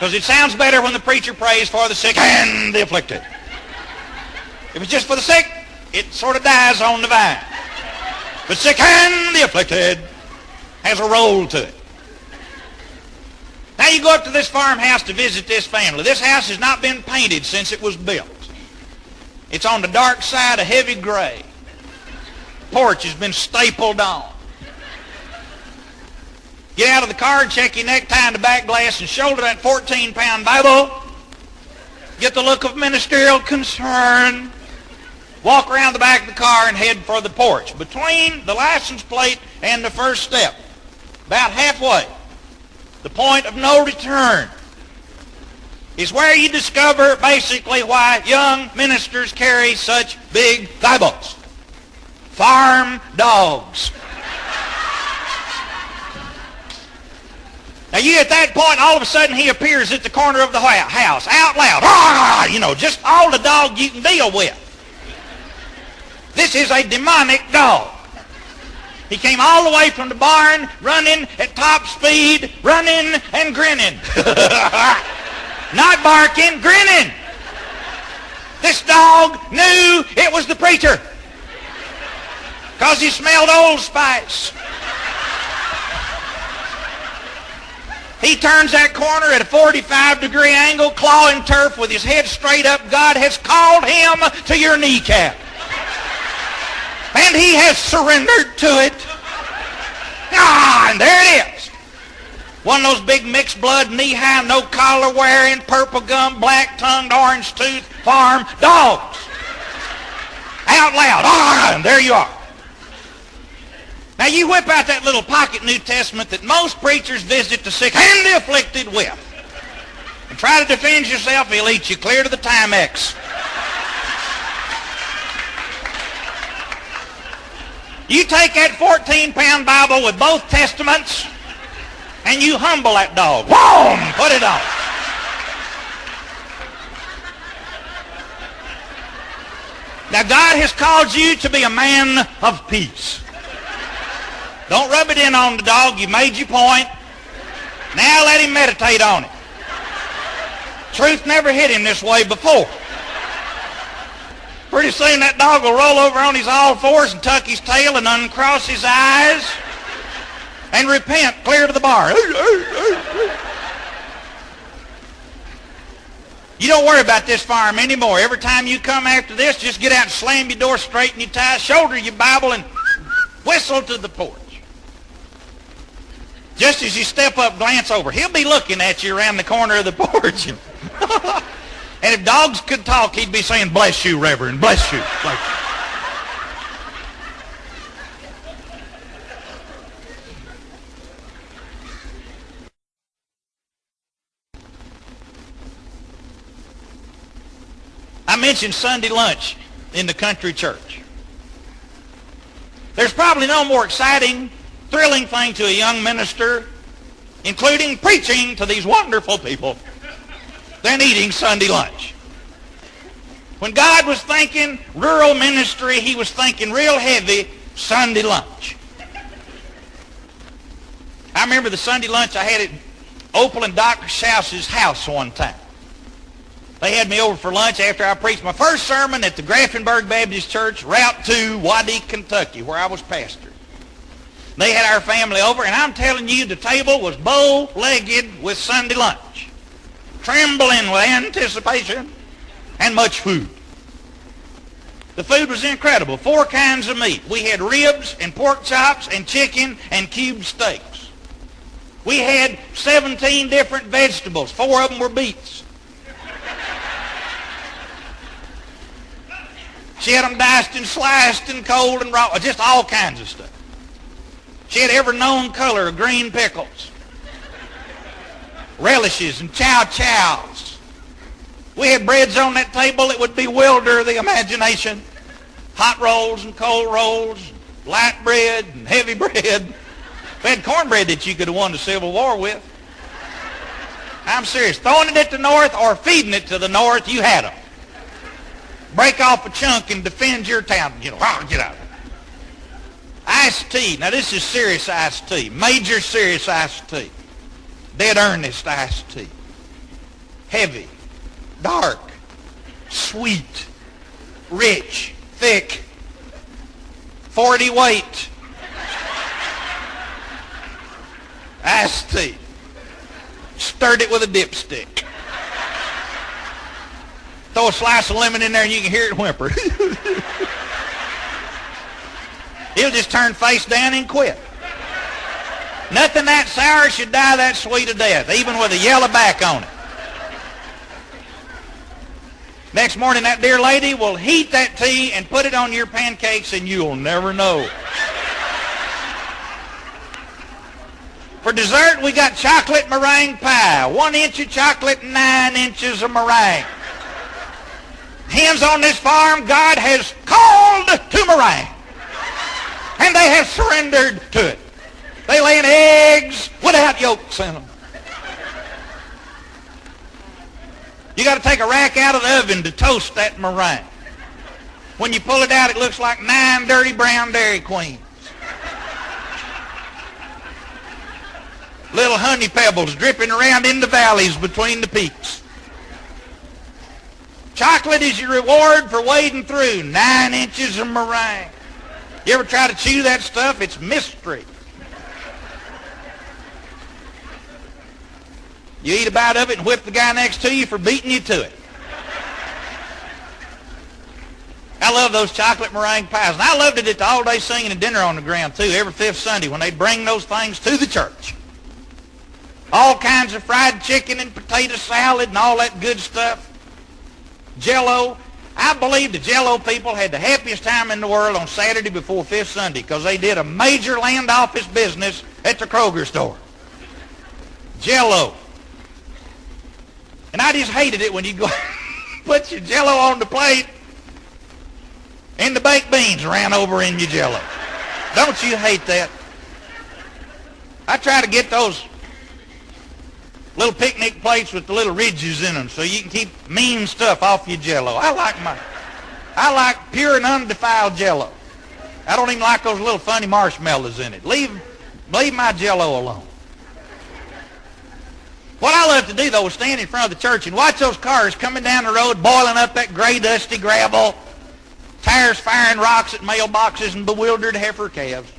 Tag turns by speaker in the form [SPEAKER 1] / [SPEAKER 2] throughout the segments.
[SPEAKER 1] Because it sounds better when the preacher prays for the sick and the afflicted. If it's just for the sick, it sort of dies on the vine. But sick and the afflicted has a roll to it. Now you go up to this farmhouse to visit this family. This house has not been painted since it was built. It's on the dark side of heavy gray. Porch has been stapled on. Get out of the car and check your necktie in the back glass and shoulder that 14-pound Bible. Get the look of ministerial concern. Walk around the back of the car and head for the porch. Between the license plate and the first step, about halfway, the point of no return, is where you discover basically why young ministers carry such big Bibles. Farm dogs. Now you at that point, all of a sudden he appears at the corner of the house, out loud. You know, just all the dog you can deal with. This is a demonic dog. He came all the way from the barn, running at top speed, running and grinning. Not barking, grinning. This dog knew it was the preacher because he smelled Old Spice. He turns that corner at a 45-degree angle, clawing turf with his head straight up. God has called him to your kneecap. And he has surrendered to it. And there it is. One of those big mixed blood, knee-high, no collar wearing, purple gum, black-tongued, orange-toothed farm dogs. Out loud. And there you are. Now you whip out that little pocket New Testament that most preachers visit the sick and the afflicted with. And try to defend yourself, he'll eat you clear to the Timex. You take that 14-pound Bible with both Testaments and you humble that dog. Boom! Put it on. Now God has called you to be a man of peace. Don't rub it in on the dog. You made your point. Now let him meditate on it. Truth never hit him this way before. Pretty soon that dog will roll over on his all fours and tuck his tail and uncross his eyes and repent clear to the bar. You don't worry about this farm anymore. Every time you come after this, just get out and slam your door, straighten your tie, shoulder your Bible, and whistle to the porch. Just as you step up, glance over. He'll be looking at you around the corner of the porch. And if dogs could talk, he'd be saying, "Bless you, Reverend, bless you." Bless you. I mentioned Sunday lunch in the country church. There's probably no more exciting, thrilling thing to a young minister, including preaching to these wonderful people, than eating Sunday lunch. When God was thinking rural ministry, he was thinking real heavy Sunday lunch. I remember the Sunday lunch I had at Opal and Dr. Schauss's house one time. They had me over for lunch after I preached my first sermon at the Grafenberg Baptist Church, Route 2, Waddy, Kentucky, where I was pastor. They had our family over, and I'm telling you, the table was bow-legged with Sunday lunch, trembling with anticipation, and much food. The food was incredible. 4 kinds of meat. We had ribs and pork chops and chicken and cube steaks. We had 17 different vegetables. 4 of them were beets. She had them diced and sliced and cold and raw, just all kinds of stuff. She had every known color of green pickles, relishes and chow-chows. We had breads on that table that would bewilder the imagination. Hot rolls and cold rolls, light bread and heavy bread. We had cornbread that you could have won the Civil War with. I'm serious. Throwing it at the North or feeding it to the North, you had them. Break off a chunk and defend your town. Get out. Iced tea. Now this is serious iced tea. Major serious iced tea. Dead earnest iced tea. heavy, dark, sweet, rich, thick, 40 weight, iced tea. Stirred it with a dipstick. Throw a slice of lemon in there and you can hear it whimper. He'll just turn face down and quit. Nothing that sour should die that sweet to death, even with a yellow back on it. Next morning, that dear lady will heat that tea and put it on your pancakes, and you'll never know. For dessert, we got chocolate meringue pie. 1 inch of chocolate, 9 inches of meringue. Hens on this farm, God has called to meringue. And they have surrendered to it. They lay in eggs without yolks in them. You got to take a rack out of the oven to toast that meringue. When you pull it out, it looks like 9 dirty brown Dairy Queens. Little honey pebbles dripping around in the valleys between the peaks. Chocolate is your reward for wading through 9 inches of meringue. You ever try to chew that stuff? It's mystery. You eat a bite of it and whip the guy next to you for beating you to it. I love those chocolate meringue pies. And I loved it at the all-day singing and dinner on the ground, too, every 5th Sunday when they'd bring those things to the church. All kinds of fried chicken and potato salad and all that good stuff. Jell-O. I believe the Jell-O people had the happiest time in the world on Saturday before 5th Sunday because they did a major land office business at the Kroger store. Jell-O. And I just hated it when you go put your Jell-O on the plate and the baked beans ran over in your Jell-O. Don't you hate that? I try to get those little picnic plates with the little ridges in them so you can keep mean stuff off your Jell-O. I like pure and undefiled Jell-O. I don't even like those little funny marshmallows in it. Leave my Jell-O alone. What I love to do, though, is stand in front of the church and watch those cars coming down the road, boiling up that gray, dusty gravel, tires firing rocks at mailboxes and bewildered heifer calves.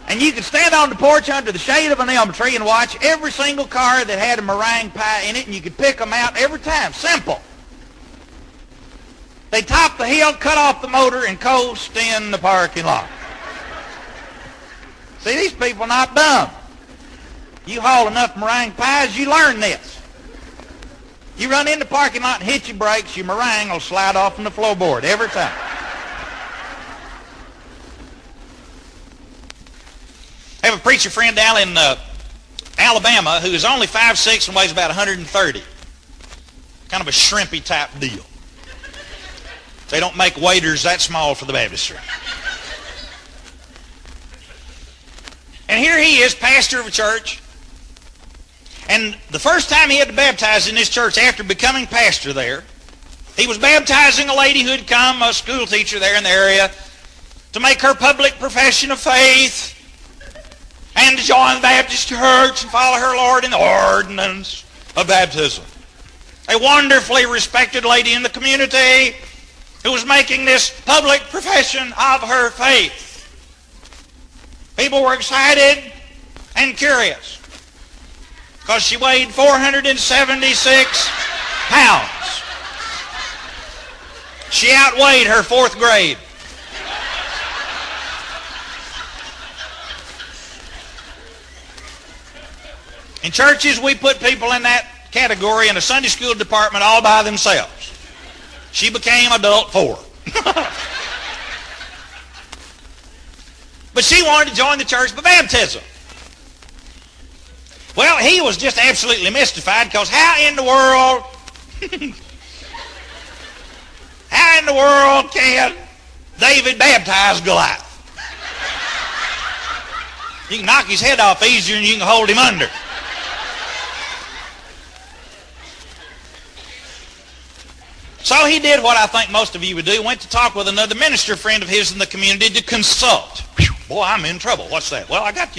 [SPEAKER 1] And you can stand on the porch under the shade of an elm tree and watch every single car that had a meringue pie in it, and you could pick them out every time. Simple. They top the hill, cut off the motor, and coast in the parking lot. See, these people are not dumb. You haul enough meringue pies, you learn this. You run in the parking lot and hit your brakes, your meringue will slide off from the floorboard every time. I have a preacher friend down in Alabama who is only 5'6" and weighs about 130. Kind of a shrimpy type deal. They don't make waiters that small for the baptistry. And here he is, pastor of a church. And the first time he had to baptize in this church after becoming pastor there, he was baptizing a lady who had come, a school teacher there in the area, to make her public profession of faith and to join the Baptist church and follow her Lord in the ordinance of baptism. A wonderfully respected lady in the community who was making this public profession of her faith. People were excited and curious because she weighed 476 pounds. She outweighed her 4th grade. In churches, we put people in that category in a Sunday school department all by themselves. She became adult 4. But she wanted to join the church by baptism. Well, he was just absolutely mystified because how in the world can David baptize Goliath? You can knock his head off easier than you can hold him under. So he did what I think most of you would do, went to talk with another minister friend of his in the community to consult. Boy, I'm in trouble. What's that? Well, I got,